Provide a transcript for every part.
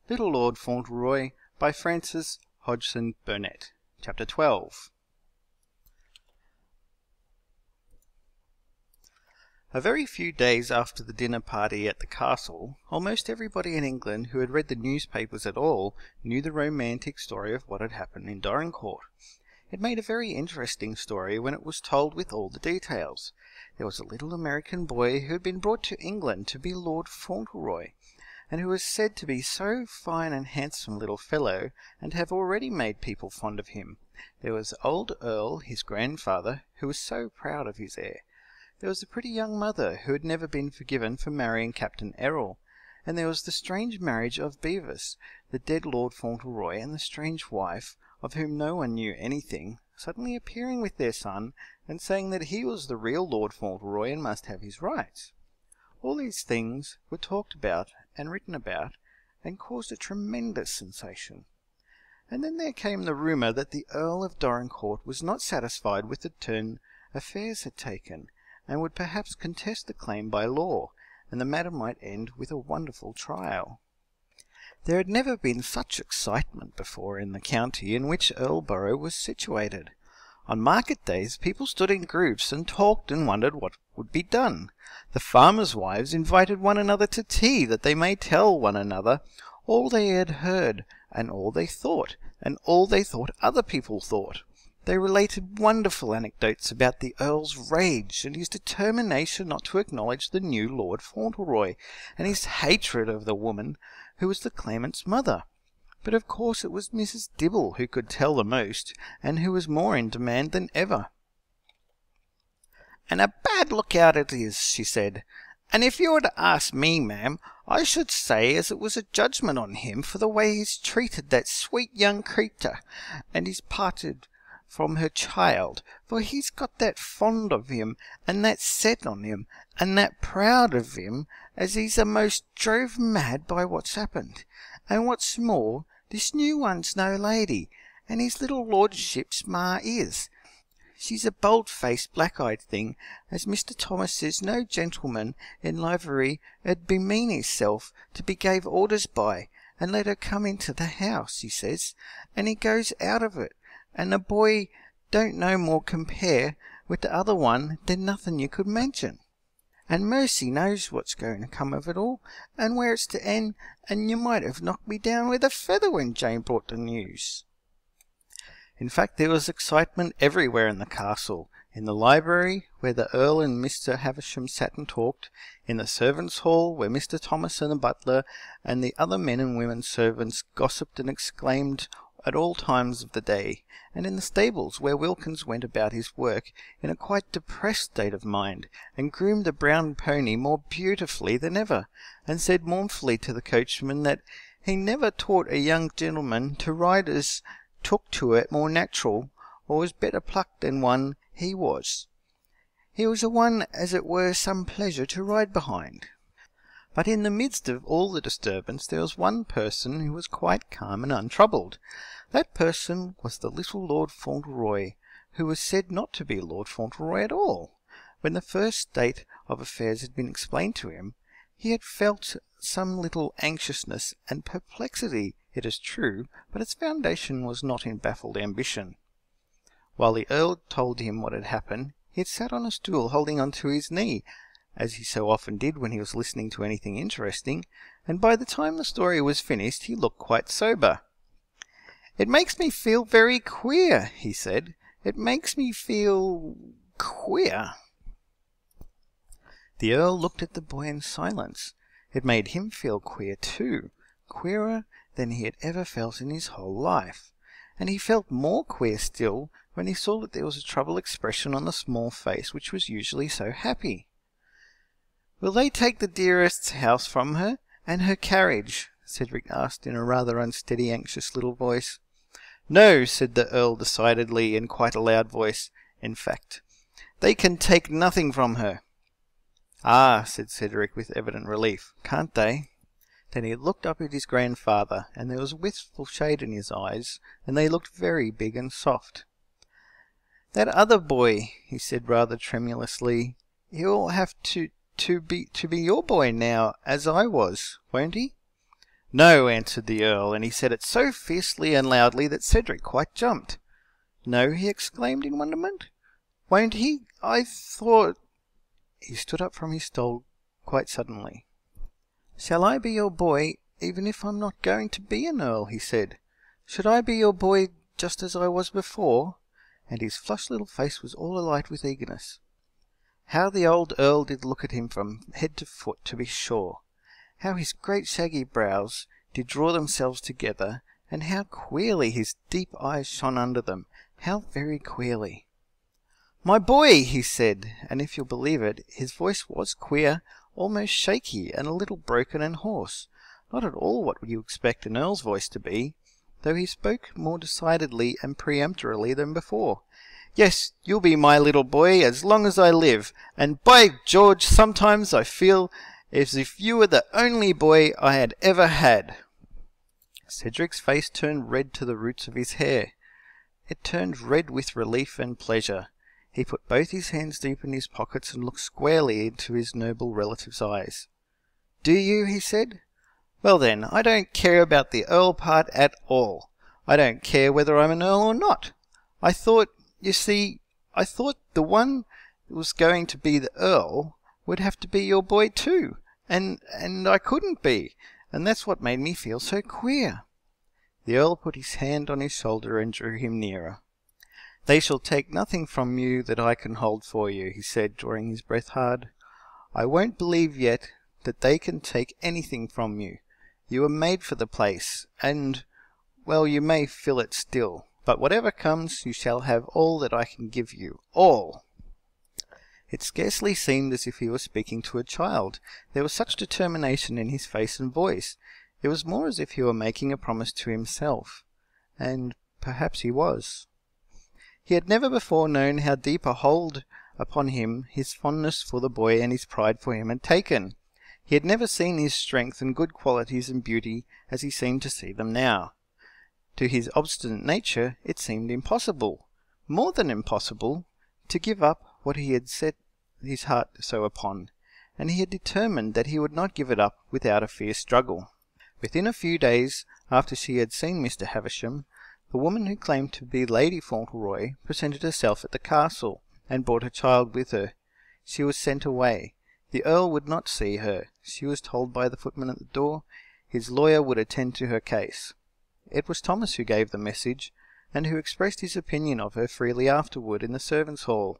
Little Lord Fauntleroy by Francis Hodgson Burnett. Chapter 12. A very few days after the dinner party at the castle, almost everybody in England who had read the newspapers at all knew the romantic story of what had happened in Dorincourt. It made a very interesting story when it was told with all the details. There was a little American boy who had been brought to England to be Lord Fauntleroy, and who was said to be so fine and handsome a little fellow, and have already made people fond of him. There was old Earl, his grandfather, who was so proud of his heir. There was the pretty young mother, who had never been forgiven for marrying Captain Earl, and there was the strange marriage of Bevis, the dead Lord Fauntleroy, and the strange wife, of whom no one knew anything, suddenly appearing with their son, and saying that he was the real Lord Fauntleroy and must have his rights. All these things were talked about and written about, and caused a tremendous sensation. And then there came the rumour that the Earl of Dorincourt was not satisfied with the turn affairs had taken, and would perhaps contest the claim by law, and the matter might end with a wonderful trial. There had never been such excitement before in the county in which Erleborough was situated. On market days people stood in groups and talked and wondered what would be done. The farmers' wives invited one another to tea, that they may tell one another all they had heard, and all they thought other people thought. They related wonderful anecdotes about the Earl's rage, and his determination not to acknowledge the new Lord Fauntleroy, and his hatred of the woman who was the claimant's mother. But of course it was Mrs. Dibble who could tell the most, and who was more in demand than ever. "And a bad lookout it is," she said. "And if you were to ask me, ma'am, I should say as it was a judgment on him for the way he's treated that sweet young creatur, and he's parted from her child, for he's got that fond of him, and that set on him, and that proud of him, as he's a'most drove mad by what's happened. And what's more, this new one's no lady, and his little lordship's ma is. She's a bold-faced, black-eyed thing, as Mr. Thomas says no gentleman in livery 'ud bemean hisself to be gave orders by, and let her come into the house, he says, and he goes out of it, and the boy don't no more compare with the other one than nothing you could mention. And mercy knows what's going to come of it all, and where it's to end, and you might have knocked me down with a feather when Jane brought the news." In fact, there was excitement everywhere in the castle, in the library, where the Earl and Mr. Havisham sat and talked, in the servants' hall, where Mr. Thomas and the butler and the other men and women servants gossiped and exclaimed at all times of the day, and in the stables, where Wilkins went about his work in a quite depressed state of mind, and groomed the brown pony more beautifully than ever, and said mournfully to the coachman that he never taught a young gentleman to ride as took to it more natural, or was better plucked than one he was. He was a one as it were some pleasure to ride behind. But in the midst of all the disturbance there was one person who was quite calm and untroubled. That person was the little Lord Fauntleroy, who was said not to be Lord Fauntleroy at all. When the first state of affairs had been explained to him, he had felt some little anxiousness and perplexity, it is true, but its foundation was not in baffled ambition. While the Earl told him what had happened, he had sat on a stool holding on to his knee, as he so often did when he was listening to anything interesting, and by the time the story was finished he looked quite sober. "It makes me feel very queer," he said. "It makes me feel queer." The Earl looked at the boy in silence. It made him feel queer too, queerer than he had ever felt in his whole life, and he felt more queer still when he saw that there was a troubled expression on the small face which was usually so happy. "Will they take the dearest's house from her, and her carriage?" Cedric asked in a rather unsteady, anxious little voice. "No," said the Earl decidedly, in quite a loud voice. "In fact, they can take nothing from her." "Ah," said Cedric with evident relief. "Can't they?" Then he looked up at his grandfather, and there was a wistful shade in his eyes, and they looked very big and soft. "That other boy," he said rather tremulously, "he'll have to be your boy now, as I was, won't he?" "No," answered the Earl, and he said it so fiercely and loudly that Cedric quite jumped. "No?" he exclaimed in wonderment. "Won't he? I thought—" He stood up from his stall quite suddenly. "Shall I be your boy, even if I'm not going to be an Earl?" he said. "Should I be your boy just as I was before?" And his flushed little face was all alight with eagerness. How the old Earl did look at him from head to foot, to be sure! How his great shaggy brows did draw themselves together, and how queerly his deep eyes shone under them! How very queerly! "My boy!" he said, and if you'll believe it, his voice was queer, almost shaky, and a little broken and hoarse. Not at all what you expect an Earl's voice to be, though he spoke more decidedly and peremptorily than before. "Yes, you'll be my little boy as long as I live, and by George, sometimes I feel as if you were the only boy I had ever had." Cedric's face turned red to the roots of his hair. It turned red with relief and pleasure. He put both his hands deep in his pockets and looked squarely into his noble relative's eyes. "Do you?" he said. "Well then, I don't care about the Earl part at all. I don't care whether I'm an Earl or not. I thought the one that was going to be the Earl would have to be your boy too, and I couldn't be, and that's what made me feel so queer." The Earl put his hand on his shoulder and drew him nearer. "They shall take nothing from you that I can hold for you," he said, drawing his breath hard. "I won't believe yet that they can take anything from you. You are made for the place, and, well, you may fill it still. But whatever comes, you shall have all that I can give you. All!" It scarcely seemed as if he was speaking to a child. There was such determination in his face and voice. It was more as if he were making a promise to himself. And perhaps he was. He had never before known how deep a hold upon him his fondness for the boy and his pride for him had taken. He had never seen his strength and good qualities and beauty as he seemed to see them now. To his obstinate nature it seemed impossible, more than impossible, to give up what he had set his heart so upon, and he had determined that he would not give it up without a fierce struggle. Within a few days after she had seen Mr. Havisham, the woman who claimed to be Lady Fauntleroy presented herself at the castle, and brought her child with her. She was sent away. The Earl would not see her. She was told by the footman at the door his lawyer would attend to her case. It was Thomas who gave the message, and who expressed his opinion of her freely afterward in the servants' hall.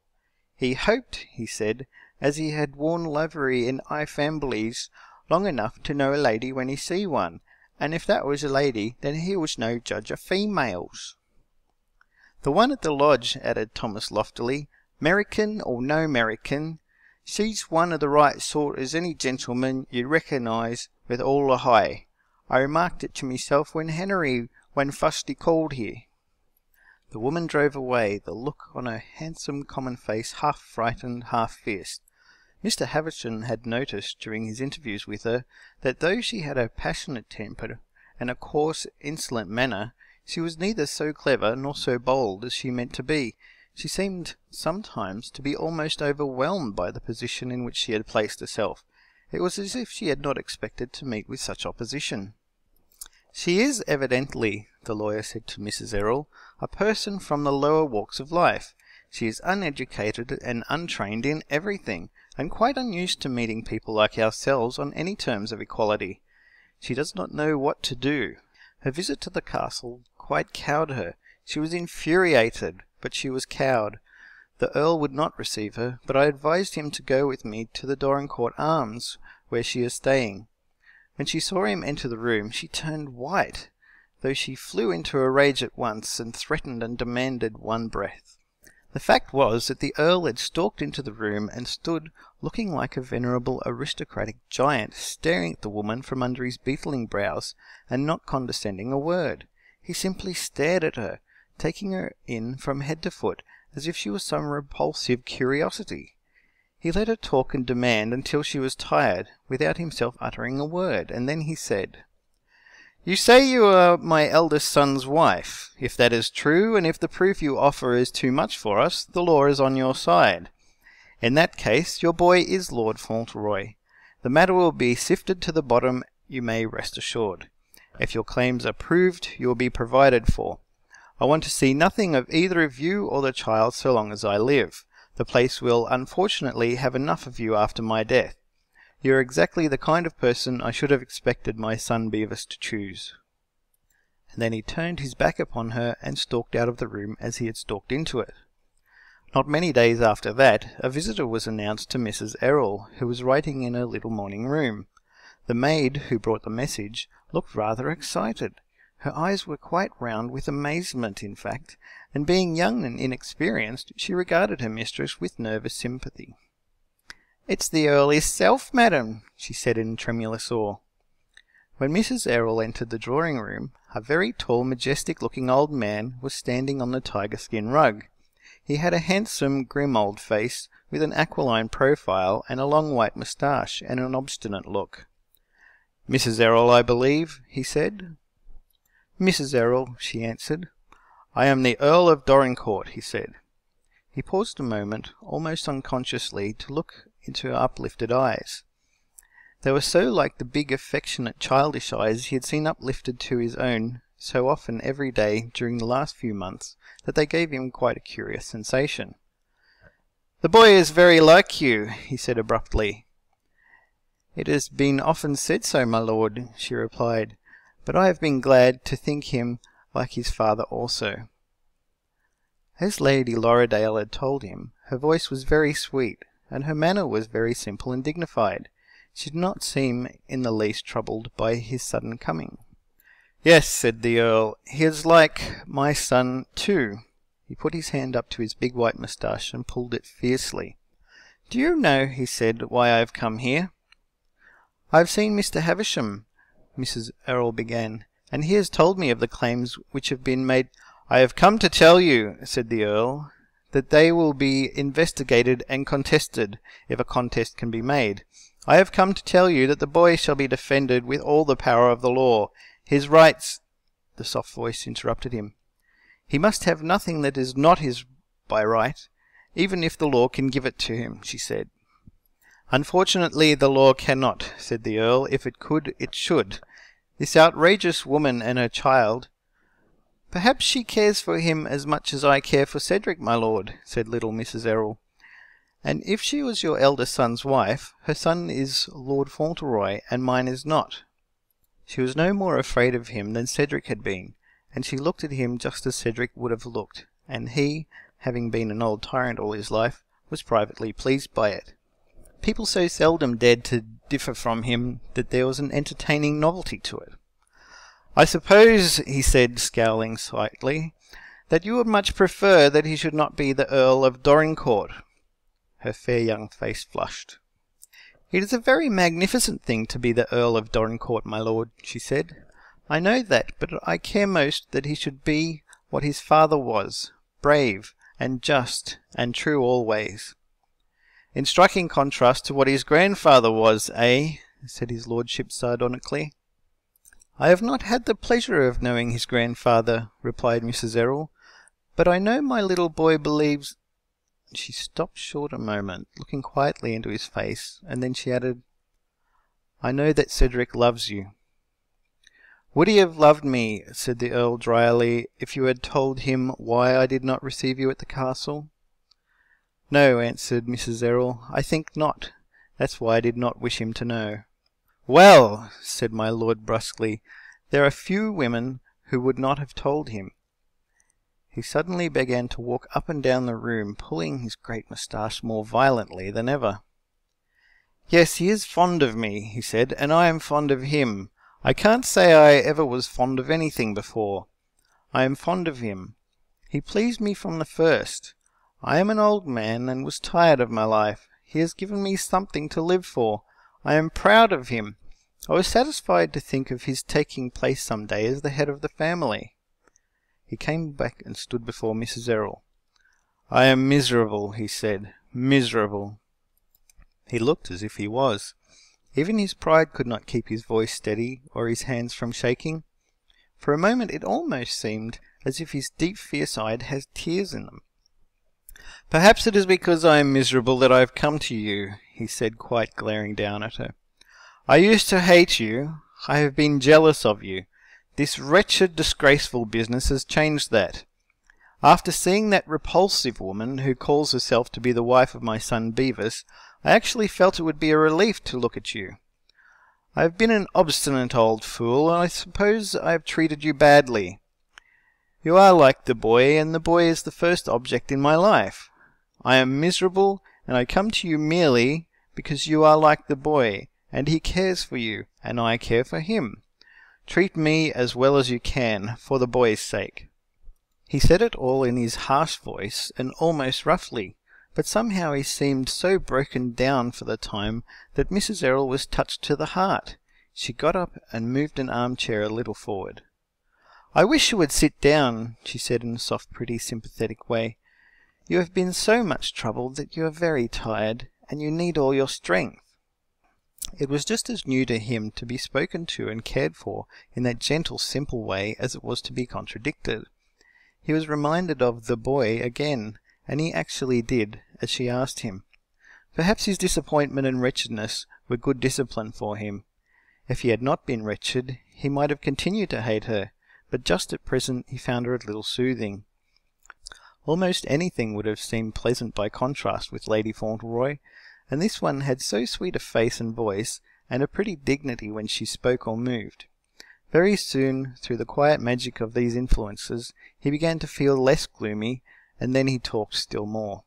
He hoped, he said, as he had worn livery in families long enough to know a lady when he see one, and if that was a lady, then he was no judge of females. "The one at the lodge," added Thomas loftily, "American or no American, she's one of the right sort as any gentleman you'd recognise with all the high. I remarked it to myself when fust he called here." The woman drove away, the look on her handsome common face half frightened, half fierce. Mr. Havisham had noticed during his interviews with her that though she had a passionate temper and a coarse, insolent manner, she was neither so clever nor so bold as she meant to be. She seemed sometimes to be almost overwhelmed by the position in which she had placed herself. It was as if she had not expected to meet with such opposition. "She is evidently," the lawyer said to Mrs. Earl, "a person from the lower walks of life. She is uneducated and untrained in everything, and quite unused to meeting people like ourselves on any terms of equality. She does not know what to do. Her visit to the castle quite cowed her. She was infuriated, but she was cowed. The Earl would not receive her, but I advised him to go with me to the Dorincourt Arms, where she is staying. When she saw him enter the room, she turned white, though she flew into a rage at once, and threatened and demanded one breath. The fact was that the Earl had stalked into the room and stood looking like a venerable aristocratic giant, staring at the woman from under his beetling brows, and not condescending a word. He simply stared at her, taking her in from head to foot, as if she was some repulsive curiosity. He let her talk and demand until she was tired, without himself uttering a word, and then he said, "You say you are my eldest son's wife. If that is true, and if the proof you offer is too much for us, the law is on your side. In that case, your boy is Lord Fauntleroy. The matter will be sifted to the bottom, you may rest assured. If your claims are proved, you will be provided for. I want to see nothing of either of you or the child so long as I live. The place will unfortunately have enough of you after my death. You are exactly the kind of person I should have expected my son Beavis to choose." And then he turned his back upon her and stalked out of the room as he had stalked into it. Not many days after that, a visitor was announced to Mrs. Earl, who was writing in her little morning room. The maid, who brought the message, looked rather excited. Her eyes were quite round with amazement, in fact, and being young and inexperienced, she regarded her mistress with nervous sympathy. "It's the Earl hisself, madam," she said in tremulous awe. When Mrs. Errol entered the drawing-room, a very tall, majestic-looking old man was standing on the tiger-skin rug. He had a handsome, grim old face, with an aquiline profile and a long white moustache and an obstinate look. "Mrs. Errol, I believe," he said. "Mrs. Errol," she answered. "I am the Earl of Dorincourt," he said. He paused a moment, almost unconsciously, to look into her uplifted eyes. They were so like the big, affectionate, childish eyes he had seen uplifted to his own so often every day during the last few months that they gave him quite a curious sensation. "The boy is very like you," he said abruptly. "It has been often said so, my lord," she replied, "but I have been glad to think him like his father also." As Lady Lorridale had told him, her voice was very sweet, and her manner was very simple and dignified. She did not seem in the least troubled by his sudden coming. "Yes," said the Earl, "he is like my son too." He put his hand up to his big white moustache and pulled it fiercely. "Do you know," he said, "why I have come here?" "I have seen Mr. Havisham," Mrs. Errol began, "and he has told me of the claims which have been made—" "I have come to tell you," said the Earl, "that they will be investigated and contested, if a contest can be made. I have come to tell you that the boy shall be defended with all the power of the law. His rights—" The soft voice interrupted him. "He must have nothing that is not his by right, even if the law can give it to him," she said. "Unfortunately, the law cannot," said the Earl. "If it could, it should. This outrageous woman and her child—" "Perhaps she cares for him as much as I care for Cedric, my lord," said little Mrs. Errol. "And if she was your elder son's wife, her son is Lord Fauntleroy, and mine is not." She was no more afraid of him than Cedric had been, and she looked at him just as Cedric would have looked, and he, having been an old tyrant all his life, was privately pleased by it. People so seldom dared to differ from him that there was an entertaining novelty to it. "I suppose," he said, scowling slightly, "that you would much prefer that he should not be the Earl of Dorincourt." Her fair young face flushed. "It is a very magnificent thing to be the Earl of Dorincourt, my lord," she said. "I know that, but I care most that he should be what his father was, brave and just and true always." "In striking contrast to what his grandfather was, eh?" said his lordship sardonically. "I have not had the pleasure of knowing his grandfather," replied Mrs. Errol, "but I know my little boy believes—" She stopped short a moment, looking quietly into his face, and then she added, "I know that Cedric loves you." "Would he have loved me," said the Earl dryly, "if you had told him why I did not receive you at the castle?" "No," answered Mrs. Errol, "I think not. That's why I did not wish him to know." "Well," said my lord brusquely, "there are few women who would not have told him." He suddenly began to walk up and down the room, pulling his great moustache more violently than ever. "Yes, he is fond of me," he said, "and I am fond of him. I can't say I ever was fond of anything before. I am fond of him. He pleased me from the first. I am an old man, and was tired of my life. He has given me something to live for. I am proud of him. I was satisfied to think of his taking place some day as the head of the family." He came back and stood before Mrs. Errol. "I am miserable," he said, "miserable." He looked as if he was. Even his pride could not keep his voice steady, or his hands from shaking. For a moment it almost seemed as if his deep fierce eyes had tears in them. "Perhaps it is because I am miserable that I have come to you," he said, quite glaring down at her. "I used to hate you. I have been jealous of you. This wretched, disgraceful business has changed that. After seeing that repulsive woman who calls herself to be the wife of my son Beavis, I actually felt it would be a relief to look at you. I have been an obstinate old fool, and I suppose I have treated you badly. You are like the boy, and the boy is the first object in my life. I am miserable, and I come to you merely because you are like the boy, and he cares for you, and I care for him. Treat me as well as you can, for the boy's sake." He said it all in his harsh voice, and almost roughly, but somehow he seemed so broken down for the time that Mrs. Earl was touched to the heart. She got up and moved an armchair a little forward. "I wish you would sit down," she said in a soft, pretty, sympathetic way. "You have been so much troubled that you are very tired, and you need all your strength." It was just as new to him to be spoken to and cared for in that gentle, simple way as it was to be contradicted. He was reminded of the boy again, and he actually did as she asked him. Perhaps his disappointment and wretchedness were good discipline for him. If he had not been wretched, he might have continued to hate her, but just at present he found her a little soothing. Almost anything would have seemed pleasant by contrast with Lady Fauntleroy, and this one had so sweet a face and voice, and a pretty dignity when she spoke or moved. Very soon, through the quiet magic of these influences, he began to feel less gloomy, and then he talked still more.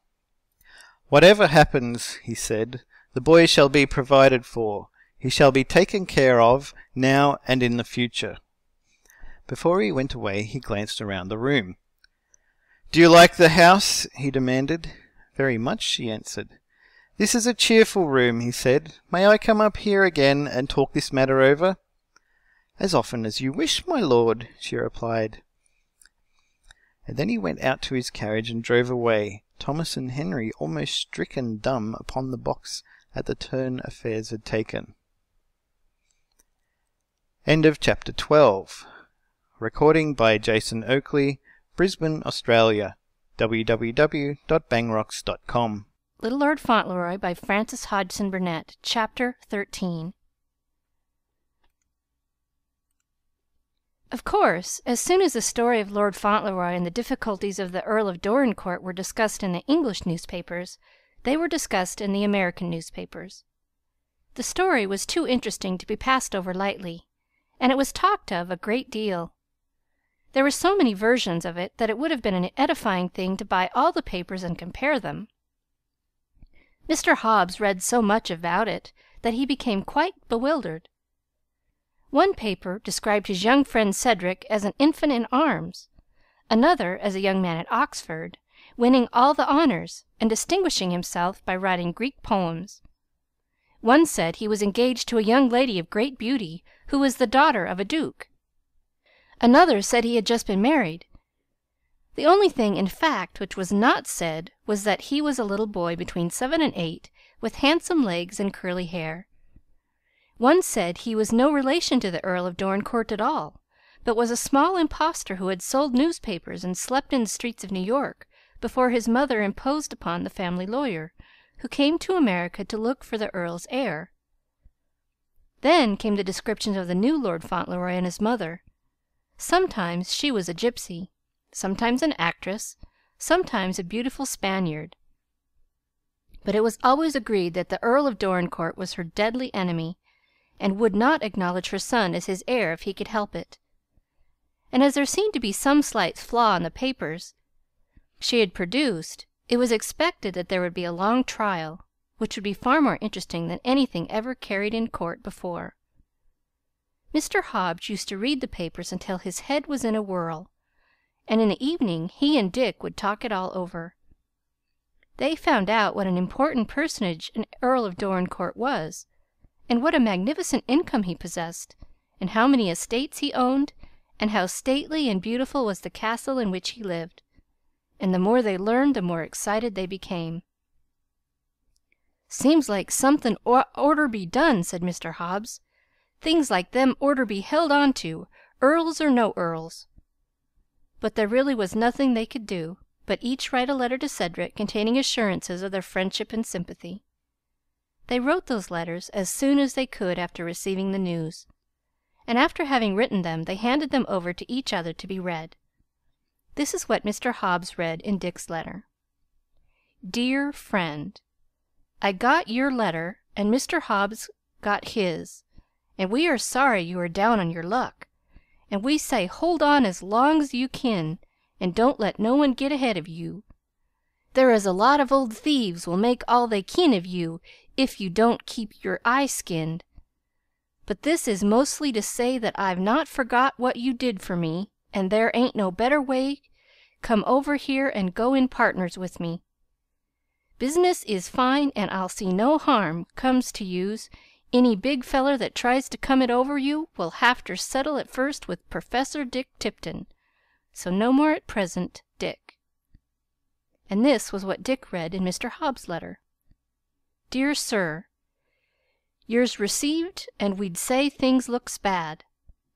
"Whatever happens," he said, "the boy shall be provided for. He shall be taken care of, now and in the future." Before he went away, he glanced around the room. "Do you like the house?" he demanded. "Very much," she answered. "This is a cheerful room," he said. "May I come up here again and talk this matter over?" "As often as you wish, my lord," she replied. And then he went out to his carriage and drove away, Thomas and Henry almost stricken dumb upon the box at the turn affairs had taken. End of Chapter 12. Recording by Jason Oakley, Brisbane, Australia. www.bangrocks.com. Little Lord Fauntleroy by Frances Hodgson Burnett. Chapter 13. Of course, as soon as the story of Lord Fauntleroy and the difficulties of the Earl of Dorincourt were discussed in the English newspapers, they were discussed in the American newspapers. The story was too interesting to be passed over lightly, and it was talked of a great deal. There were so many versions of it that it would have been an edifying thing to buy all the papers and compare them. Mr. Hobbs read so much about it that he became quite bewildered. One paper described his young friend Cedric as an infant in arms, another as a young man at Oxford, winning all the honours and distinguishing himself by writing Greek poems. One said he was engaged to a young lady of great beauty who was the daughter of a duke. Another said he had just been married. The only thing, in fact, which was not said was that he was a little boy between 7 and 8, with handsome legs and curly hair. One said he was no relation to the Earl of Dorincourt at all, but was a small imposter who had sold newspapers and slept in the streets of New York before his mother imposed upon the family lawyer, who came to America to look for the Earl's heir. Then came the descriptions of the new Lord Fauntleroy and his mother. Sometimes she was a gypsy, sometimes an actress, sometimes a beautiful Spaniard. But it was always agreed that the Earl of Dorincourt was her deadly enemy, and would not acknowledge her son as his heir if he could help it. And as there seemed to be some slight flaw in the papers she had produced, it was expected that there would be a long trial, which would be far more interesting than anything ever carried in court before. Mr. Hobbs used to read the papers until his head was in a whirl, and in the evening he and Dick would talk it all over. They found out what an important personage an Earl of Dorincourt was, and what a magnificent income he possessed, and how many estates he owned, and how stately and beautiful was the castle in which he lived. And the more they learned, the more excited they became. "Seems like something orter be done," said Mr. Hobbs. "Things like them orter be held on to, earls or no earls." But there really was nothing they could do but each write a letter to Cedric containing assurances of their friendship and sympathy. They wrote those letters as soon as they could after receiving the news, and after having written them, they handed them over to each other to be read. This is what Mr. Hobbs read in Dick's letter. Dear Friend, I got your letter, and Mr. Hobbs got his, and we are sorry you are down on your luck, and we say hold on as long as you kin, and don't let no one get ahead of you. There is a lot of old thieves will make all they kin of you if you don't keep your eye skinned. But this is mostly to say that I've not forgot what you did for me, and there ain't no better way. Come over here and go in partners with me. Business is fine, and I'll see no harm comes to yous. Any big feller that tries to come it over you will have ter settle it first with Professor Dick Tipton. So no more at present, Dick. And this was what Dick read in Mr. Hobbs' letter. Dear Sir, yours received, and we'd say things looks bad.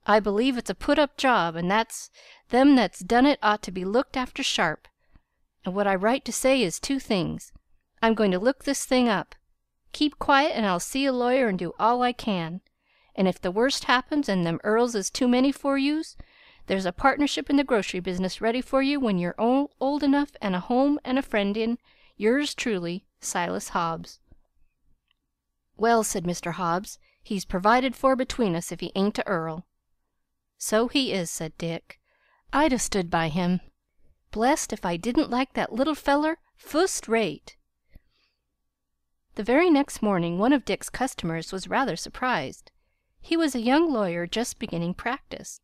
I believe it's a put-up job, and that's them that's done it ought to be looked after sharp. And what I write to say is two things. I'm going to look this thing up. Keep quiet, and I'll see a lawyer and do all I can. And if the worst happens and them Earls is too many for yous, there's a partnership in the grocery business ready for you when you're old enough, and a home and a friend in. Yours truly, Silas Hobbs. Well, said Mr. Hobbs, he's provided for between us if he ain't a Earl. So he is, said Dick. I'd 'a' stood by him. Blest if I didn't like that little feller fust rate. The very next morning one of Dick's customers was rather surprised. He was a young lawyer just beginning practice.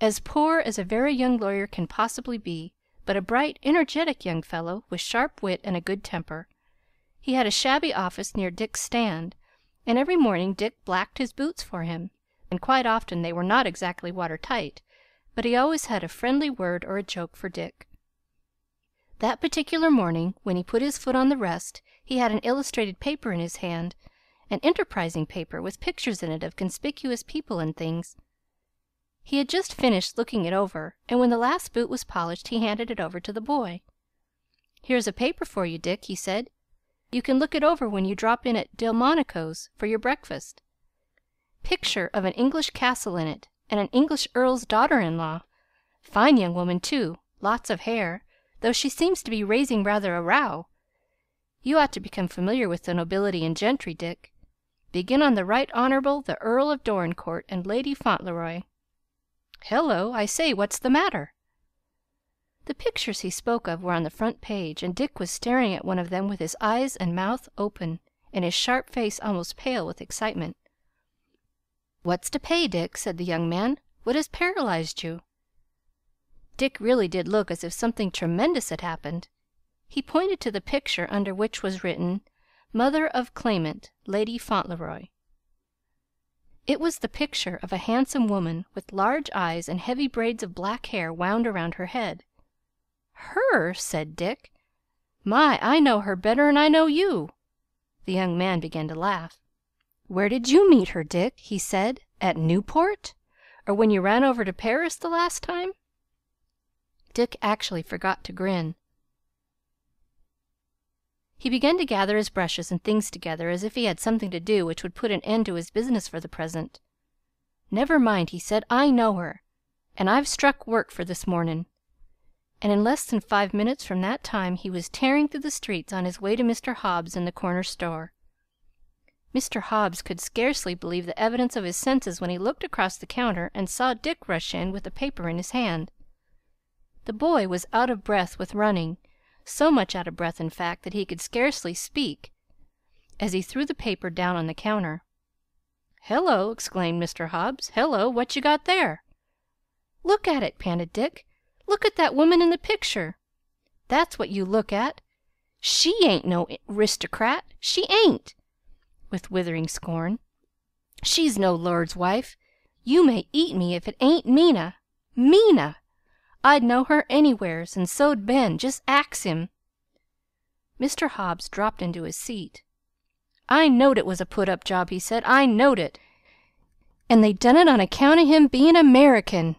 As poor as a very young lawyer can possibly be, but a bright, energetic young fellow with sharp wit and a good temper. He had a shabby office near Dick's stand, and every morning Dick blacked his boots for him, and quite often they were not exactly watertight, but he always had a friendly word or a joke for Dick. That particular morning, when he put his foot on the rest, he had an illustrated paper in his hand, an enterprising paper with pictures in it of conspicuous people and things. He had just finished looking it over, and when the last boot was polished he handed it over to the boy. Here's a paper for you, Dick, he said. You can look it over when you drop in at Delmonico's for your breakfast. Picture of an English castle in it, and an English earl's daughter-in-law. Fine young woman, too, lots of hair, though she seems to be raising rather a row. You ought to become familiar with the nobility and gentry, Dick. Begin on the Right Honourable the Earl of Dorincourt and Lady Fauntleroy. Hello, I say, what's the matter? The pictures he spoke of were on the front page, and Dick was staring at one of them with his eyes and mouth open, and his sharp face almost pale with excitement. What's to pay, Dick? Said the young man. What has paralyzed you? Dick really did look as if something tremendous had happened. He pointed to the picture under which was written, Mother of Claimant, Lady Fauntleroy. It was the picture of a handsome woman with large eyes and heavy braids of black hair wound around her head. Her? Said Dick. My, I know her better'n I know you. The young man began to laugh. Where did you meet her, Dick? He said. At Newport? Or when you ran over to Paris the last time? Dick actually forgot to grin. He began to gather his brushes and things together as if he had something to do which would put an end to his business for the present. Never mind, he said, I know her, and I've struck work for this mornin'. And in less than 5 minutes from that time he was tearing through the streets on his way to Mr. Hobbs in the corner store. Mr. Hobbs could scarcely believe the evidence of his senses when he looked across the counter and saw Dick rush in with the paper in his hand. The boy was out of breath with running, so much out of breath, in fact, that he could scarcely speak, as he threw the paper down on the counter. "Hello!" exclaimed Mr. Hobbs. "Hello! What you got there?" "Look at it!" panted Dick. "Look at that woman in the picture! That's what you look at! She ain't no aristocrat! She ain't!" with withering scorn. "She's no lord's wife! You may eat me if it ain't Mina! Mina! I'd know her anywheres, and so'd Ben. Just ax him." Mr. Hobbs dropped into his seat. "I knowed it was a put-up job," he said. "I knowed it! And they done it on account of him bein' American."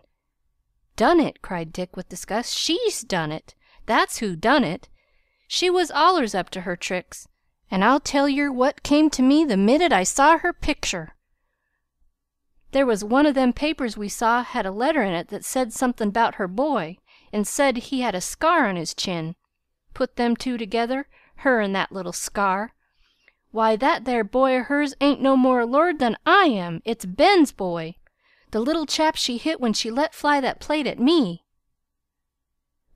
"Done it!" cried Dick with disgust. "She's done it! That's who done it! She was allers up to her tricks, and I'll tell yer what came to me the minute I saw her picture." There was one of them papers we saw had a letter in it that said something 'bout her boy, and said he had a scar on his chin. Put them two together, her and that little scar. Why, that there boy o' hers ain't no more a lord than I am. It's Ben's boy, the little chap she hit when she let fly that plate at me."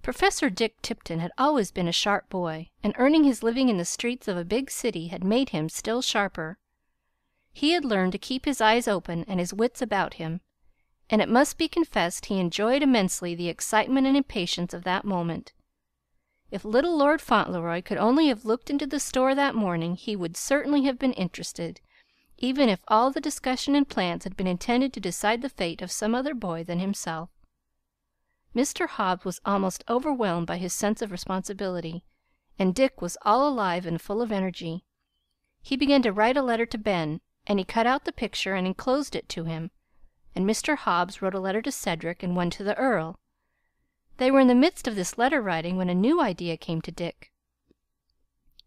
Professor Dick Tipton had always been a sharp boy, and earning his living in the streets of a big city had made him still sharper. He had learned to keep his eyes open and his wits about him, and it must be confessed he enjoyed immensely the excitement and impatience of that moment. If little Lord Fauntleroy could only have looked into the store that morning, he would certainly have been interested, even if all the discussion and plans had been intended to decide the fate of some other boy than himself. Mr. Hobbs was almost overwhelmed by his sense of responsibility, and Dick was all alive and full of energy. He began to write a letter to Ben, and he cut out the picture and enclosed it to him, and Mr. Hobbs wrote a letter to Cedric and one to the Earl. They were in the midst of this letter writing when a new idea came to Dick.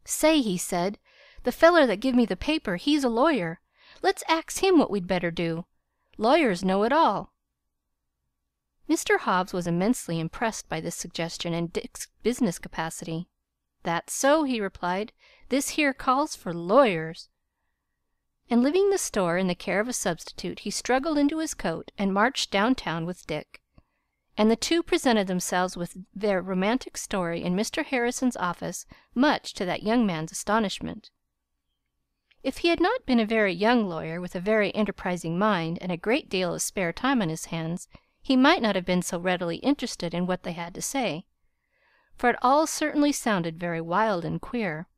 "Say," he said, "the feller that give me the paper, he's a lawyer. Let's ax him what we'd better do. Lawyers know it all." Mr. Hobbs was immensely impressed by this suggestion and Dick's business capacity. "That's so," he replied. "This here calls for lawyers." And leaving the store in the care of a substitute, he struggled into his coat and marched downtown with Dick. And the two presented themselves with their romantic story in Mr. Harrison's office, much to that young man's astonishment. If he had not been a very young lawyer with a very enterprising mind and a great deal of spare time on his hands, he might not have been so readily interested in what they had to say, for it all certainly sounded very wild and queer.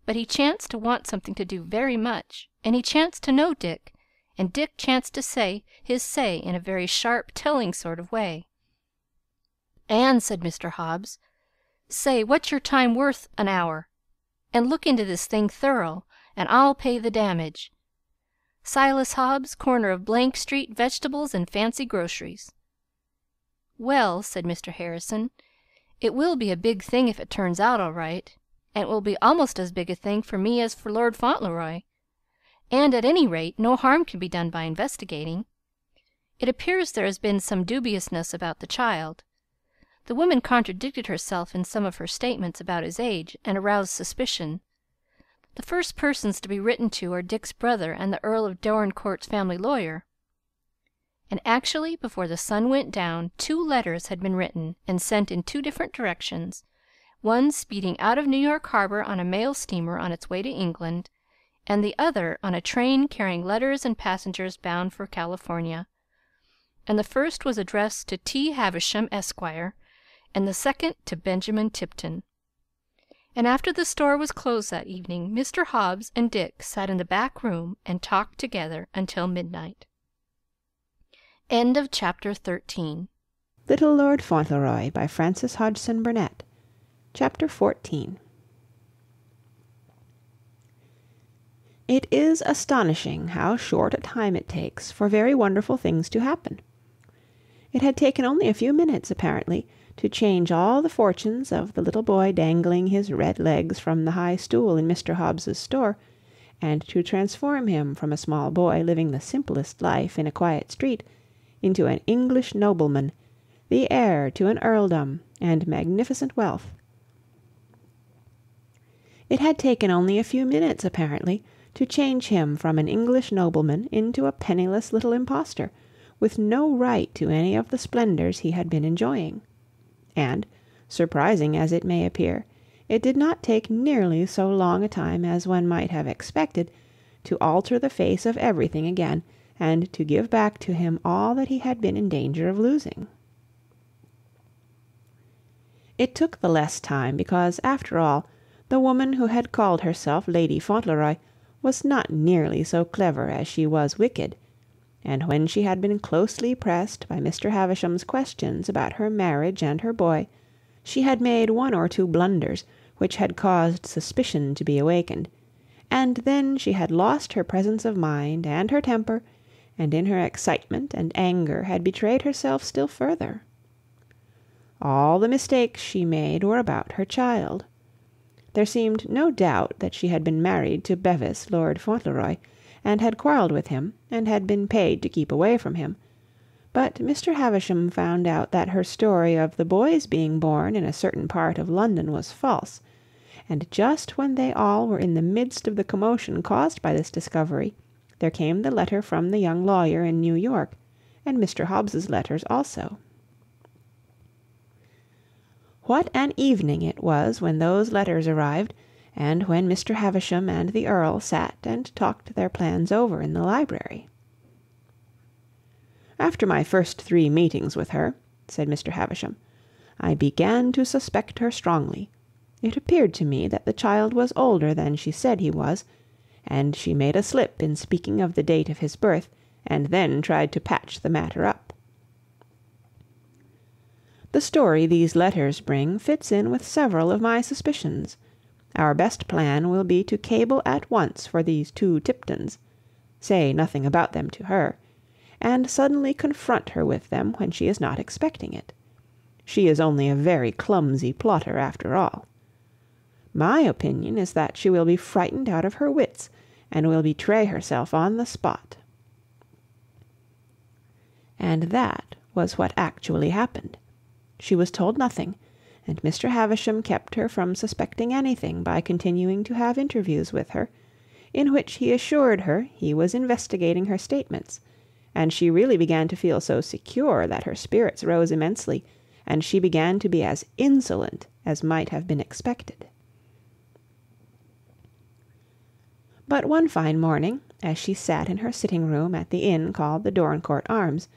But he chanced to want something to do very much, and he chanced to know Dick, and Dick chanced to say his say in a very sharp, telling sort of way. "And," said Mr. Hobbs, "say, what's your time worth an hour? And look into this thing thorough, and I'll pay the damage. Silas Hobbs, corner of Blank Street, vegetables and fancy groceries." "Well," said Mr. Harrison, "it will be a big thing if it turns out all right, and it will be almost as big a thing for me as for Lord Fauntleroy. And at any rate, no harm can be done by investigating. It appears there has been some dubiousness about the child. The woman contradicted herself in some of her statements about his age, and aroused suspicion. The first persons to be written to are Dick's brother and the Earl of Dorincourt's family lawyer." And actually, before the sun went down, 2 letters had been written and sent in 2 different directions, one speeding out of New York harbor on a mail steamer on its way to England, and the other on a train carrying letters and passengers bound for California. And the first was addressed to T. Havisham, Esquire, and the second to Benjamin Tipton. And after the store was closed that evening, Mr. Hobbs and Dick sat in the back room and talked together until midnight. End of Chapter 13. Little Lord Fauntleroy by Frances Hodgson Burnett. Chapter 14. It is astonishing how short a time it takes for very wonderful things to happen. It had taken only a few minutes, apparently, to change all the fortunes of the little boy dangling his red legs from the high stool in Mr. Hobbs's store, and to transform him from a small boy living the simplest life in a quiet street into an English nobleman, the heir to an earldom and magnificent wealth. It had taken only a few minutes, apparently, to change him from an English nobleman into a penniless little imposter, with no right to any of the splendors he had been enjoying. And, surprising as it may appear, it did not take nearly so long a time as one might have expected to alter the face of everything again, and to give back to him all that he had been in danger of losing. It took the less time because, after all, the woman who had called herself Lady Fauntleroy was not nearly so clever as she was wicked, and when she had been closely pressed by Mr. Havisham's questions about her marriage and her boy, she had made 1 or 2 blunders which had caused suspicion to be awakened, and then she had lost her presence of mind and her temper, and in her excitement and anger had betrayed herself still further. All the mistakes she made were about her child. There seemed no doubt that she had been married to Bevis, Lord Fauntleroy, and had quarrelled with him, and had been paid to keep away from him. But Mr. Havisham found out that her story of the boy's being born in a certain part of London was false, and just when they all were in the midst of the commotion caused by this discovery, there came the letter from the young lawyer in New York, and Mr. Hobbs's letters also. What an evening it was when those letters arrived, and when Mr. Havisham and the Earl sat and talked their plans over in the library. "After my first 3 meetings with her," said Mr. Havisham, "I began to suspect her strongly. It appeared to me that the child was older than she said he was, and she made a slip in speaking of the date of his birth, and then tried to patch the matter up. The story these letters bring fits in with several of my suspicions. Our best plan will be to cable at once for these 2 Tiptons, say nothing about them to her, and suddenly confront her with them when she is not expecting it. She is only a very clumsy plotter after all. My opinion is that she will be frightened out of her wits, and will betray herself on the spot." And that was what actually happened. She was told nothing, and Mr. Havisham kept her from suspecting anything by continuing to have interviews with her, in which he assured her he was investigating her statements, and she really began to feel so secure that her spirits rose immensely, and she began to be as insolent as might have been expected. But one fine morning, as she sat in her sitting-room at the inn called the Dorincourt Arms,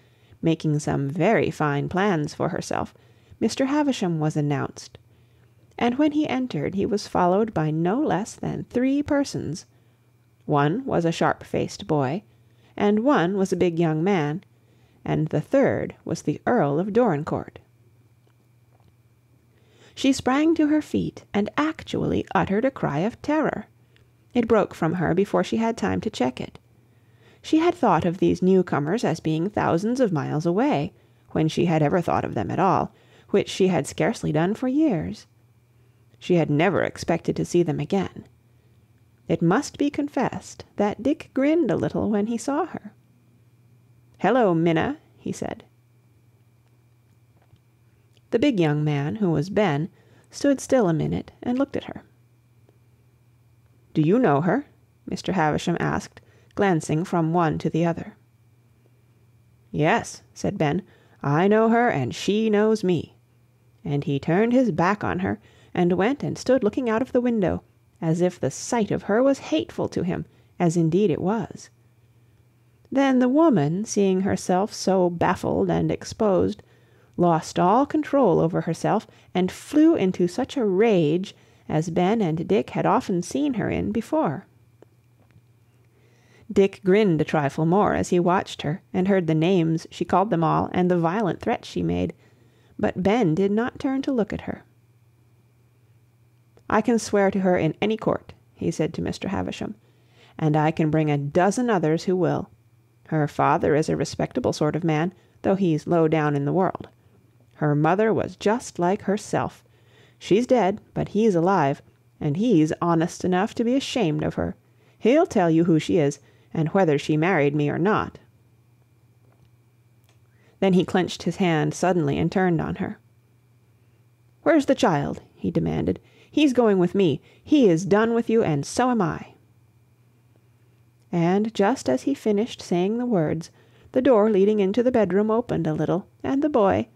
making some very fine plans for herself, Mr. Havisham was announced, and when he entered he was followed by no less than 3 persons. One was a sharp-faced boy, and one was a big young man, and the third was the Earl of Dorincourt. She sprang to her feet and actually uttered a cry of terror. It broke from her before she had time to check it. She had thought of these newcomers as being thousands of miles away, when she had ever thought of them at all, which she had scarcely done for years. She had never expected to see them again. It must be confessed that Dick grinned a little when he saw her. "Hello, Minna," he said. The big young man, who was Ben, stood still a minute and looked at her. "Do you know her?" Mr. Havisham asked, glancing from one to the other. "Yes," said Ben, "I know her, and she knows me." And he turned his back on her, and went and stood looking out of the window, as if the sight of her was hateful to him, as indeed it was. Then the woman, seeing herself so baffled and exposed, lost all control over herself, and flew into such a rage as Ben and Dick had often seen her in before. Dick grinned a trifle more as he watched her, and heard the names she called them all, and the violent threats she made, but Ben did not turn to look at her. "I can swear to her in any court," he said to Mr. Havisham, "and I can bring a dozen others who will. Her father is a respectable sort of man, though he's low down in the world. Her mother was just like herself. She's dead, but he's alive, and he's honest enough to be ashamed of her. He'll tell you who she is, and whether she married me or not." Then he clenched his hand suddenly and turned on her. "Where's the child?" he demanded. "He's going with me. He is done with you, and so am I." And just as he finished saying the words, the door leading into the bedroom opened a little, and the boy,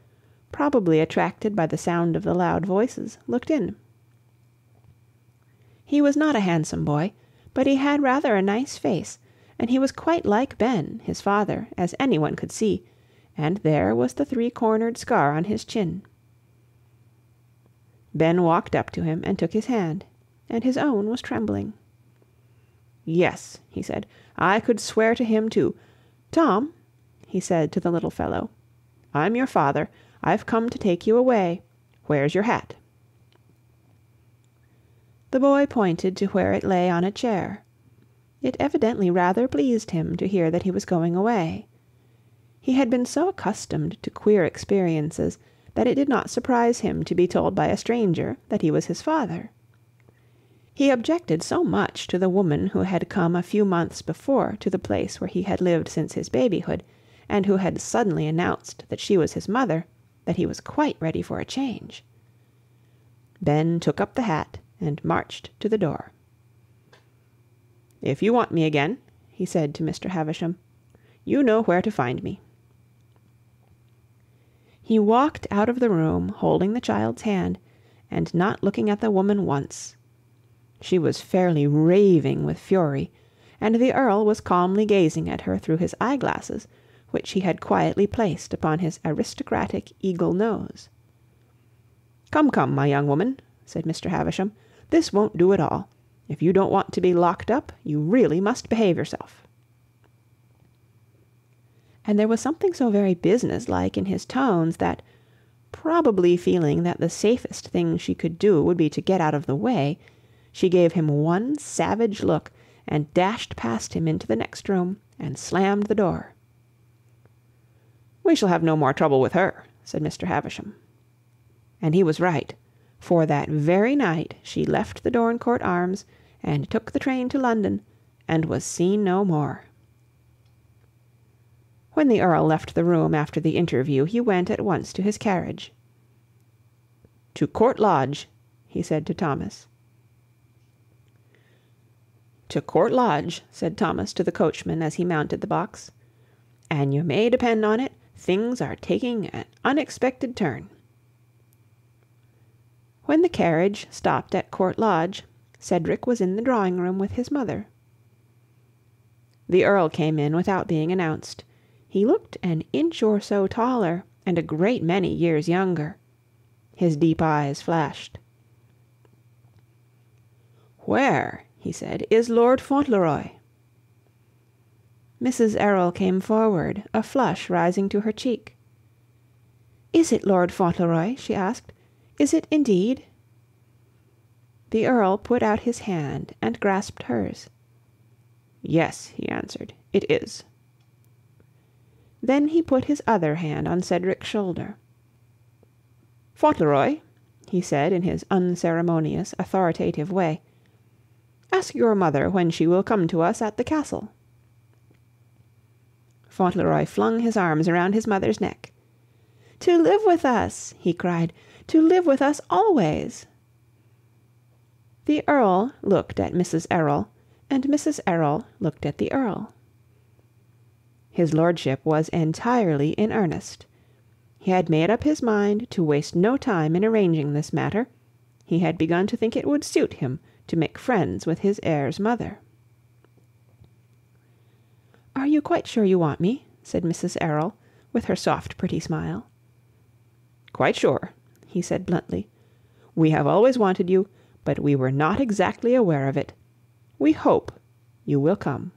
probably attracted by the sound of the loud voices, looked in. He was not a handsome boy, but he had rather a nice face, and he was quite like Ben, his father, as anyone could see, and there was the 3-cornered scar on his chin. Ben walked up to him and took his hand, and his own was trembling. "Yes," he said, "I could swear to him too. Tom," he said to the little fellow, "I'm your father. I've come to take you away. Where's your hat?" The boy pointed to where it lay on a chair. It evidently rather pleased him to hear that he was going away. He had been so accustomed to queer experiences that it did not surprise him to be told by a stranger that he was his father. He objected so much to the woman who had come a few months before to the place where he had lived since his babyhood, and who had suddenly announced that she was his mother, that he was quite ready for a change. Ben took up the hat and marched to the door. "If you want me again," he said to Mr. Havisham, "you know where to find me." He walked out of the room, holding the child's hand, and not looking at the woman once. She was fairly raving with fury, and the Earl was calmly gazing at her through his eyeglasses, which he had quietly placed upon his aristocratic eagle nose. "Come, come, my young woman," said Mr. Havisham, "this won't do at all. If you don't want to be locked up, you really must behave yourself." And there was something so very businesslike in his tones that, probably feeling that the safest thing she could do would be to get out of the way, she gave him one savage look and dashed past him into the next room and slammed the door. "We shall have no more trouble with her," said Mr. Havisham. And he was right, for that very night she left the Dorincourt Arms and took the train to London, and was seen no more. When the Earl left the room after the interview, he went at once to his carriage. "To Court Lodge," he said to Thomas. "To Court Lodge," said Thomas to the coachman as he mounted the box. "And you may depend on it, things are taking an unexpected turn." When the carriage stopped at Court Lodge, Cedric was in the drawing-room with his mother. The Earl came in without being announced. He looked an inch or so taller, and a great many years younger. His deep eyes flashed. "Where," he said, "is Lord Fauntleroy?" Mrs. Errol came forward, a flush rising to her cheek. "Is it Lord Fauntleroy?" she asked. "Is it indeed?" The Earl put out his hand and grasped hers. "Yes," he answered, "it is." Then he put his other hand on Cedric's shoulder. "Fauntleroy," he said in his unceremonious, authoritative way, "ask your mother when she will come to us at the castle." Fauntleroy flung his arms around his mother's neck. "To live with us!" he cried. "To live with us always!" The Earl looked at Mrs. Errol, and Mrs. Errol looked at the Earl. His lordship was entirely in earnest. He had made up his mind to waste no time in arranging this matter. He had begun to think it would suit him to make friends with his heir's mother. "Are you quite sure you want me?" said Mrs. Errol, with her soft, pretty smile. "Quite sure," he said bluntly. "We have always wanted you, but we were not exactly aware of it. We hope you will come."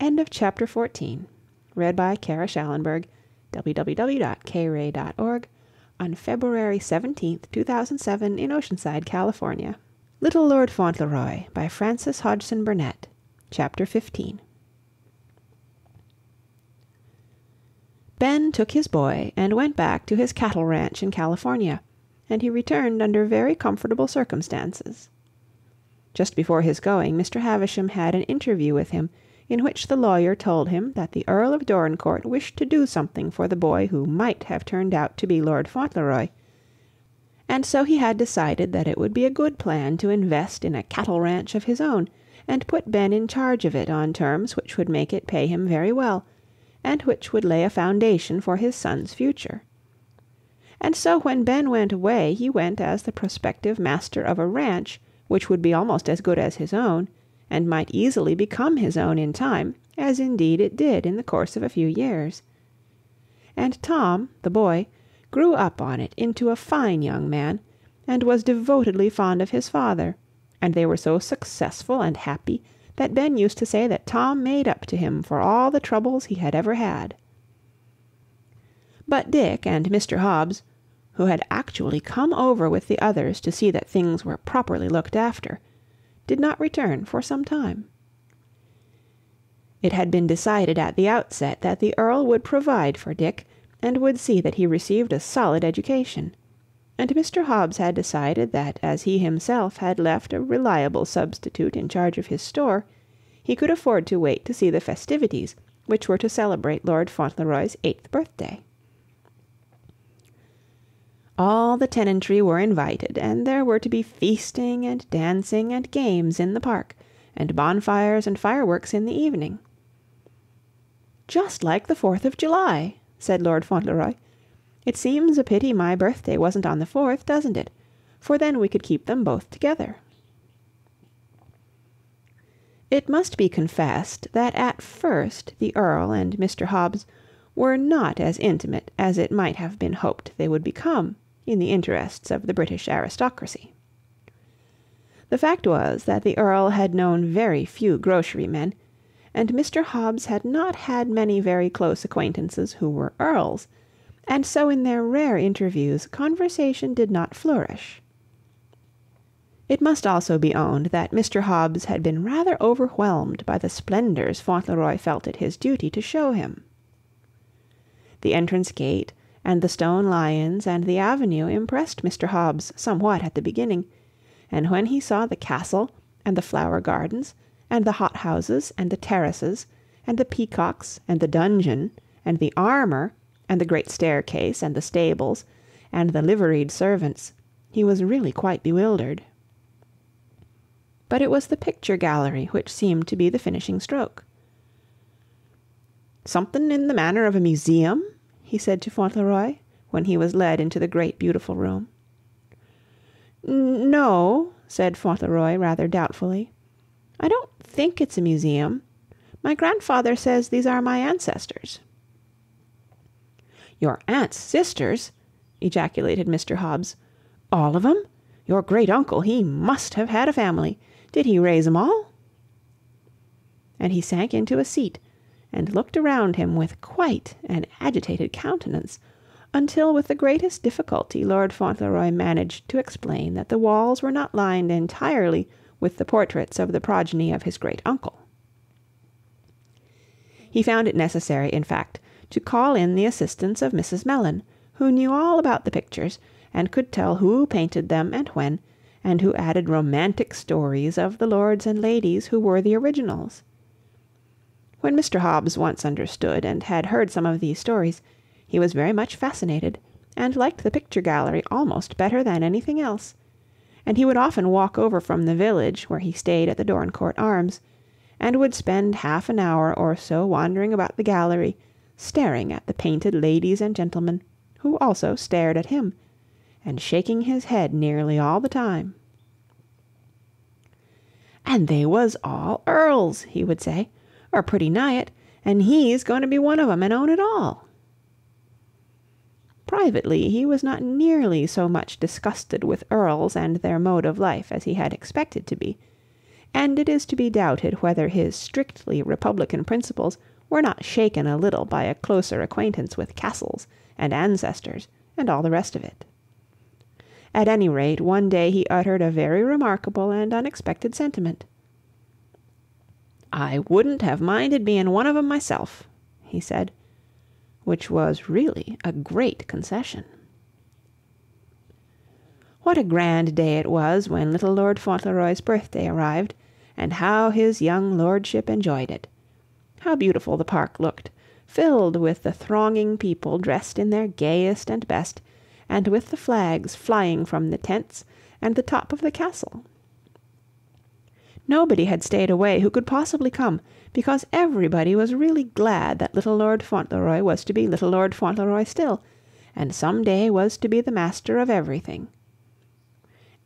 End of chapter 14. Read by Kara Shallenberg, www.kray.org, on February 17th, 2007, in Oceanside, California. Little Lord Fauntleroy by Frances Hodgson Burnett. Chapter 15. Ben took his boy and went back to his cattle ranch in California, and he returned under very comfortable circumstances. Just before his going, Mr. Havisham had an interview with him, in which the lawyer told him that the Earl of Dorincourt wished to do something for the boy who might have turned out to be Lord Fauntleroy, and so he had decided that it would be a good plan to invest in a cattle ranch of his own, and put Ben in charge of it on terms which would make it pay him very well, and which would lay a foundation for his son's future. And so when Ben went away, he went as the prospective master of a ranch which would be almost as good as his own, and might easily become his own in time, as indeed it did in the course of a few years. And Tom, the boy, grew up on it into a fine young man, and was devotedly fond of his father, and they were so successful and happy that Ben used to say that Tom made up to him for all the troubles he had ever had. But Dick and Mr. Hobbs, who had actually come over with the others to see that things were properly looked after, did not return for some time. It had been decided at the outset that the Earl would provide for Dick, and would see that he received a solid education. and Mr. Hobbs had decided that as he himself had left a reliable substitute in charge of his store, he could afford to wait to see the festivities which were to celebrate Lord Fauntleroy's 8th birthday. All the tenantry were invited, and there were to be feasting and dancing and games in the park, and bonfires and fireworks in the evening. "Just like the 4th of July," said Lord Fauntleroy. "It seems a pity my birthday wasn't on the 4th, doesn't it? For then we could keep them both together." It must be confessed that at first the Earl and Mr. Hobbs were not as intimate as it might have been hoped they would become in the interests of the British aristocracy. The fact was that the Earl had known very few grocery men, and Mr. Hobbs had not had many very close acquaintances who were Earls, and so in their rare interviews conversation did not flourish. It must also be owned that Mr. Hobbs had been rather overwhelmed by the splendours Fauntleroy felt it his duty to show him. The entrance gate, and the stone lions, and the avenue impressed Mr. Hobbs somewhat at the beginning, and when he saw the castle, and the flower gardens, and the hothouses, and the terraces, and the peacocks, and the dungeon, and the armour, and the great staircase, and the stables, and the liveried servants, he was really quite bewildered. But it was the picture gallery which seemed to be the finishing stroke. "Something in the manner of a museum?" he said to Fauntleroy, when he was led into the great beautiful room. "No," said Fauntleroy rather doubtfully. "I don't think it's a museum. My grandfather says these are my ancestors." "Your aunt's sisters!" ejaculated Mr. Hobbs. "All of 'em? Your great-uncle, he must have had a family. Did he raise 'em all?" And he sank into a seat, and looked around him with quite an agitated countenance, until with the greatest difficulty Lord Fauntleroy managed to explain that the walls were not lined entirely with the portraits of the progeny of his great-uncle. He found it necessary, in fact, to call in the assistance of Mrs. Mellon, who knew all about the pictures, and could tell who painted them and when, and who added romantic stories of the lords and ladies who were the originals. When Mr. Hobbs once understood and had heard some of these stories, he was very much fascinated, and liked the picture gallery almost better than anything else, and he would often walk over from the village where he stayed at the Dorincourt Arms, and would spend half an hour or so wandering about the gallery, staring at the painted ladies and gentlemen, who also stared at him, and shaking his head nearly all the time. "And they was all Earls," he would say, "or pretty nigh it, and he's going to be one of 'em and own it all." Privately, he was not nearly so much disgusted with Earls and their mode of life as he had expected to be, and it is to be doubted whether his strictly republican principles were not shaken a little by a closer acquaintance with castles and ancestors and all the rest of it. At any rate, one day he uttered a very remarkable and unexpected sentiment. "I wouldn't have minded being one of 'em myself," he said, which was really a great concession. What a grand day it was when little Lord Fauntleroy's birthday arrived, and how his young lordship enjoyed it! How beautiful the park looked, filled with the thronging people dressed in their gayest and best, and with the flags flying from the tents and the top of the castle. Nobody had stayed away who could possibly come, because everybody was really glad that little Lord Fauntleroy was to be little Lord Fauntleroy still, and some day was to be the master of everything.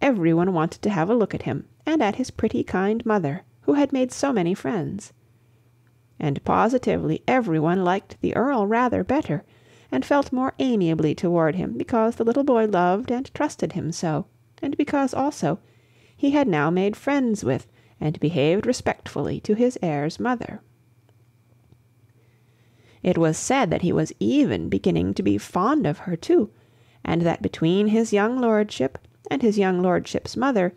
Everyone wanted to have a look at him, and at his pretty, kind mother, who had made so many friends. And positively everyone liked the Earl rather better, and felt more amiably toward him because the little boy loved and trusted him so, and because, also, he had now made friends with and behaved respectfully to his heir's mother. It was said that he was even beginning to be fond of her too, and that between his young lordship and his young lordship's mother,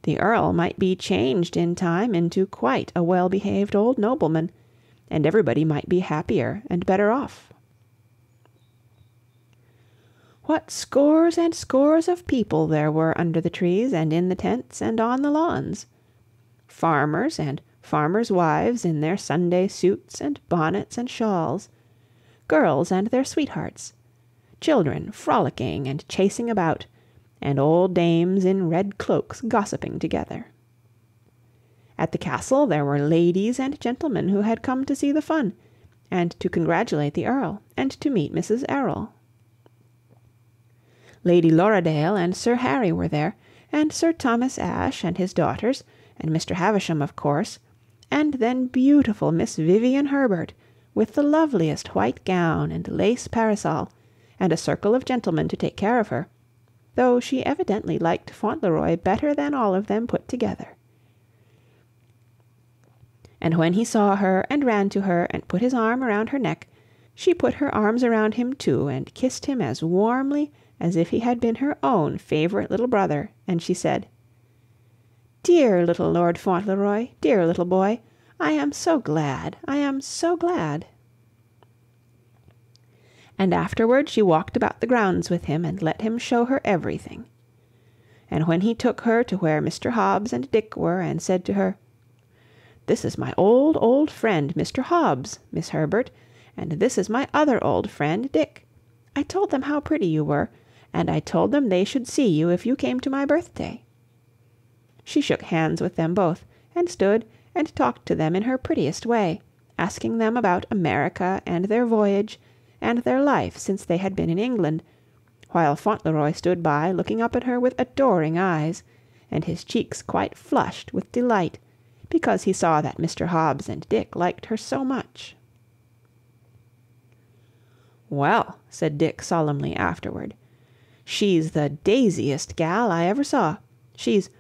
the Earl might be changed in time into quite a well-behaved old nobleman, and everybody might be happier and better off. What scores and scores of people there were under the trees and in the tents and on the lawns! Farmers and farmers' wives in their Sunday suits and bonnets and shawls, girls and their sweethearts, children frolicking and chasing about, and old dames in red cloaks gossiping together. At the castle there were ladies and gentlemen who had come to see the fun, and to congratulate the Earl, and to meet Mrs. Errol. Lady Lorridale and Sir Harry were there, and Sir Thomas Asshe and his daughters, and Mr. Havisham, of course, and then beautiful Miss Vivian Herbert, with the loveliest white gown and lace parasol, and a circle of gentlemen to take care of her, though she evidently liked Fauntleroy better than all of them put together. And when he saw her and ran to her and put his arm around her neck, she put her arms around him too and kissed him as warmly as if he had been her own favourite little brother, and she said, "Dear little Lord Fauntleroy, dear little boy, I am so glad, I am so glad." And afterward she walked about the grounds with him and let him show her everything. And when he took her to where Mr. Hobbs and Dick were, and said to her, "This is my old, old friend, Mr. Hobbs, Miss Herbert, and this is my other old friend, Dick. I told them how pretty you were, and I told them they should see you if you came to my birthday." She shook hands with them both, and stood and talked to them in her prettiest way, asking them about America and their voyage, and their life since they had been in England, while Fauntleroy stood by looking up at her with adoring eyes, and his cheeks quite flushed with delight, because he saw that Mr. Hobbs and Dick liked her so much. "Well," said Dick solemnly afterward, "she's the daisiest gal I ever saw. She's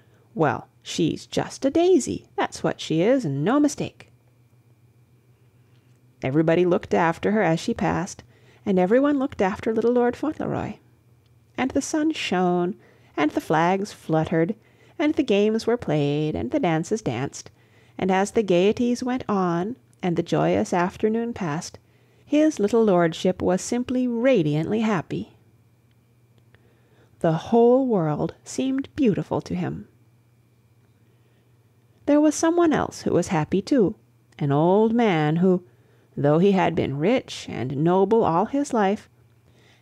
just a daisy, that's what she is, and no mistake." Everybody looked after her as she passed, and everyone looked after little Lord Fauntleroy. And the sun shone, and the flags fluttered, and the games were played, and the dances danced, and as the gaieties went on, and the joyous afternoon passed, his little lordship was simply radiantly happy. The whole world seemed beautiful to him. There was someone else who was happy too, an old man who, though he had been rich and noble all his life,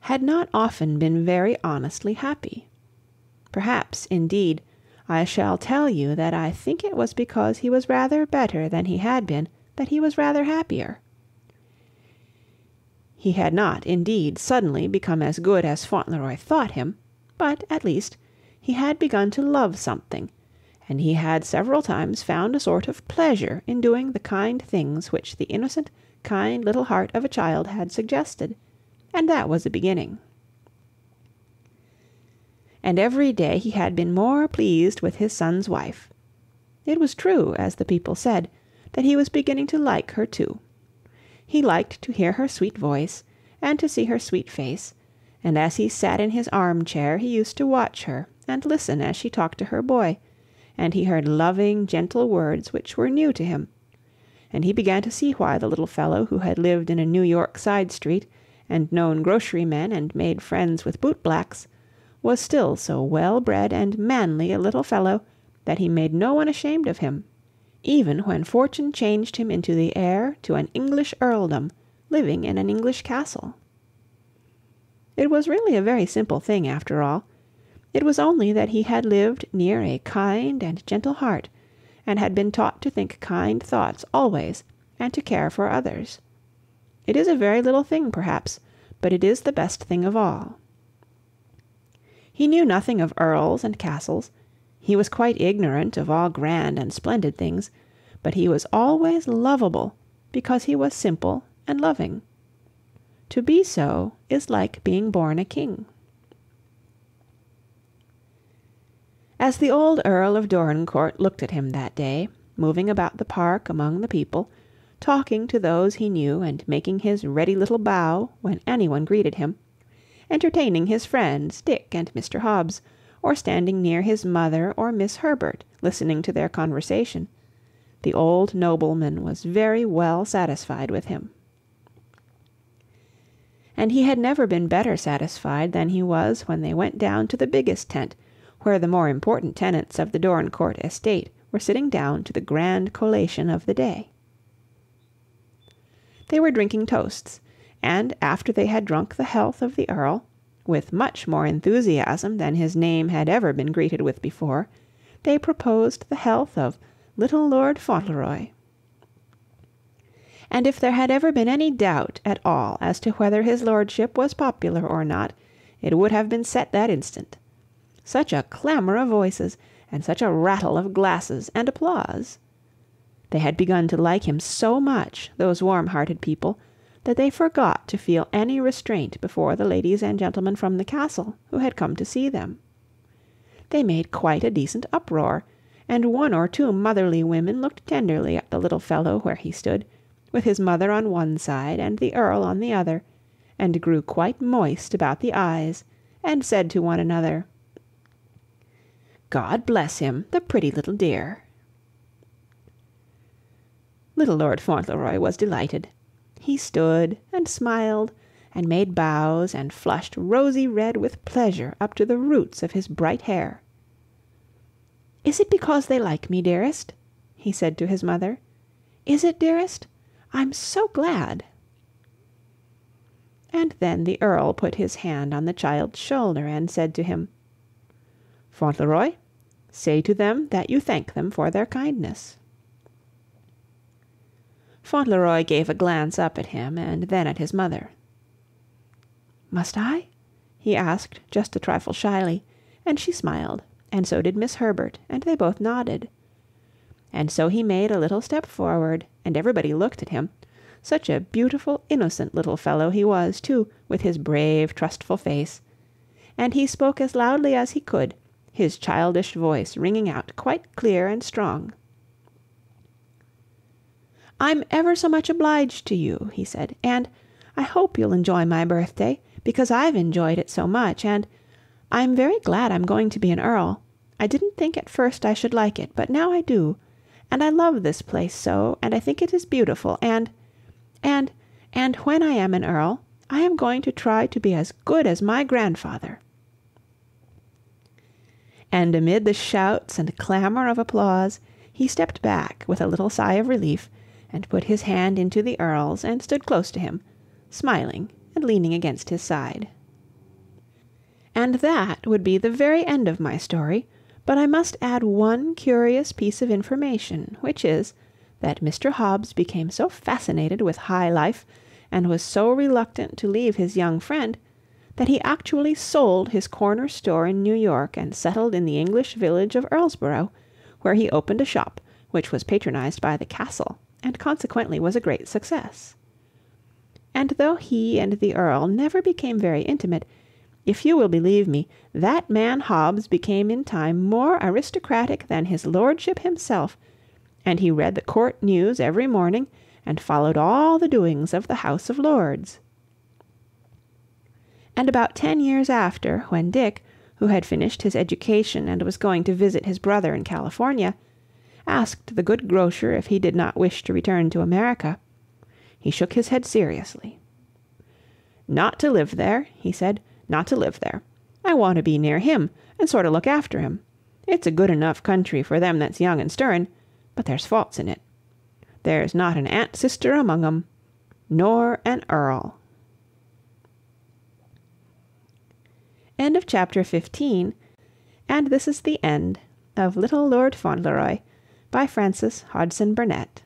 had not often been very honestly happy. Perhaps, indeed, I shall tell you that I think it was because he was rather better than he had been that he was rather happier. He had not, indeed, suddenly become as good as Fauntleroy thought him, but, at least, he had begun to love something, and he had several times found a sort of pleasure in doing the kind things which the innocent, kind little heart of a child had suggested, and that was a beginning. And every day he had been more pleased with his son's wife. It was true, as the people said, that he was beginning to like her too. He liked to hear her sweet voice, and to see her sweet face, and as he sat in his arm-chair he used to watch her and listen as she talked to her boy, and he heard loving, gentle words which were new to him, and he began to see why the little fellow who had lived in a New York side street, and known grocery-men and made friends with boot-blacks, was still so well-bred and manly a little fellow that he made no one ashamed of him, even when fortune changed him into the heir to an English earldom, living in an English castle. It was really a very simple thing, after all. It was only that he had lived near a kind and gentle heart, and had been taught to think kind thoughts always, and to care for others. It is a very little thing, perhaps, but it is the best thing of all. He knew nothing of earls and castles. He was quite ignorant of all grand and splendid things, but he was always lovable, because he was simple and loving. To be so is like being born a king. As the old Earl of Dorincourt looked at him that day, moving about the park among the people, talking to those he knew and making his ready little bow when anyone greeted him, entertaining his friends Dick and Mr. Hobbs, or standing near his mother or Miss Herbert, listening to their conversation, the old nobleman was very well satisfied with him. and he had never been better satisfied than he was when they went down to the biggest tent, where the more important tenants of the Dorincourt estate were sitting down to the grand collation of the day. They were drinking toasts, and after they had drunk the health of the Earl, with much more enthusiasm than his name had ever been greeted with before, they proposed the health of little Lord Fauntleroy. And if there had ever been any doubt at all as to whether his lordship was popular or not, it would have been set that instant. Such a clamour of voices, and such a rattle of glasses and applause! They had begun to like him so much, those warm-hearted people, that they forgot to feel any restraint before the ladies and gentlemen from the castle who had come to see them. They made quite a decent uproar, and one or two motherly women looked tenderly at the little fellow where he stood, with his mother on one side and the Earl on the other, and grew quite moist about the eyes, and said to one another, "God bless him, the pretty little dear." Little Lord Fauntleroy was delighted. He stood and smiled and made bows and flushed rosy red with pleasure up to the roots of his bright hair. "Is it because they like me, dearest?" he said to his mother. "Is it, dearest? I'm so glad." And then the Earl put his hand on the child's shoulder and said to him, "Fauntleroy, say to them that you thank them for their kindness." Fauntleroy gave a glance up at him and then at his mother. "Must I?" he asked, just a trifle shyly, and she smiled, and so did Miss Herbert, and they both nodded. And so he made a little step forward, and everybody looked at him. Such a beautiful, innocent little fellow he was, too, with his brave, trustful face. And he spoke as loudly as he could, his childish voice ringing out quite clear and strong. "I'm ever so much obliged to you," he said, "and I hope you'll enjoy my birthday, because I've enjoyed it so much, and I'm very glad I'm going to be an Earl. I didn't think at first I should like it, but now I do. And I love this place so, and I think it is beautiful, and when I am an Earl, I am going to try to be as good as my grandfather." And amid the shouts and clamour of applause, he stepped back with a little sigh of relief, and put his hand into the Earl's, and stood close to him, smiling and leaning against his side. And that would be the very end of my story, but I must add one curious piece of information, which is, that Mr. Hobbs became so fascinated with high life, and was so reluctant to leave his young friend, that he actually sold his corner store in New York and settled in the English village of Earlsborough, where he opened a shop which was patronized by the castle, and consequently was a great success. And though he and the Earl never became very intimate, if you will believe me, that man Hobbs became in time more aristocratic than his lordship himself, and he read the court news every morning, and followed all the doings of the House of Lords. And about 10 years after, when Dick, who had finished his education and was going to visit his brother in California, asked the good grocer if he did not wish to return to America, he shook his head seriously. "Not to live there," he said, "not to live there. I want to be near him, and sort of look after him. It's a good enough country for them that's young and stirring, but there's faults in it. There's not an aunt sister among 'em, nor an Earl." End of chapter 15, and this is the end of Little Lord Fauntleroy by Frances Hodgson Burnett.